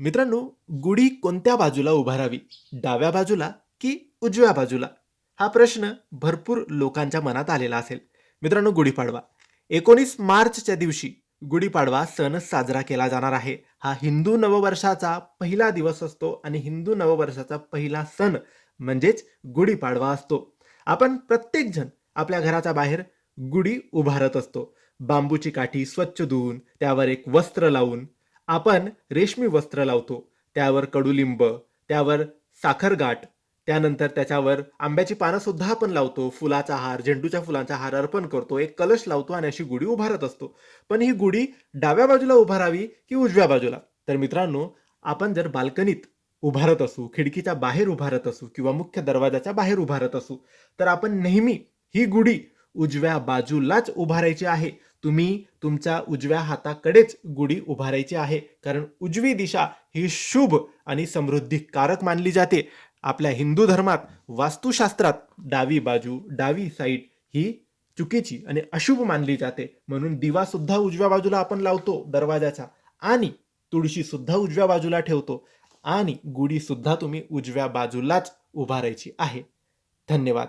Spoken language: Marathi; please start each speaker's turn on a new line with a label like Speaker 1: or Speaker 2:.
Speaker 1: मित्रांनो, गुढी कोणत्या बाजूला उभारावी? डाव्या बाजूला की उजव्या बाजूला? हा प्रश्न भरपूर लोकांच्या मनात आलेला असेल. मित्रांनो, गुढीपाडवा 19 मार्चच्या दिवशी गुढीपाडवा सण साजरा केला जाणार आहे. हा हिंदू नववर्षाचा पहिला दिवस असतो आणि हिंदू नववर्षाचा पहिला सण म्हणजेच गुढीपाडवा असतो. आपण प्रत्येकजण आपल्या घराच्या बाहेर गुढी उभारत असतो. बांबूची काठी स्वच्छ धुवून त्यावर एक वस्त्र लावून आपण रेशमी वस्त्र लावतो. त्यावर कडुलिंब, त्यावर साखरगाठ, त्यानंतर त्याच्यावर आंब्याची पानं सुद्धा आपण लावतो. फुलाचा हार, झेंडूच्या फुलांचा हार अर्पण करतो. एक कलश लावतो आणि अशी गुढी उभारत असतो. पण ही गुढी डाव्या बाजूला उभारावी की उजव्या बाजूला? तर मित्रांनो, आपण जर बाल्कनीत उभारत असू, खिडकीच्या बाहेर उभारत असू किंवा मुख्य दरवाजाच्या बाहेर उभारत असू, तर आपण नेहमी ही गुढी उजव्या बाजूलाच उभारायची आहे. तुम्ही तुमच्या उजव्या हाताकडेच गुढी उभारायची आहे. कारण उजवी दिशा ही शुभ आणि समृद्धिकारक मानली जाते. आपल्या हिंदू धर्मात वास्तुशास्त्रात डावी बाजू, डावी साईड ही चुकीची आणि अशुभ मानली जाते. म्हणून दिवा सुद्धा उजव्या बाजूला आपण लावतो दरवाजाच्या, आणि तुळशी सुद्धा उजव्या बाजूला ठेवतो, आणि गुढी सुद्धा तुम्ही उजव्या बाजूलाच उभारायची आहे. धन्यवाद.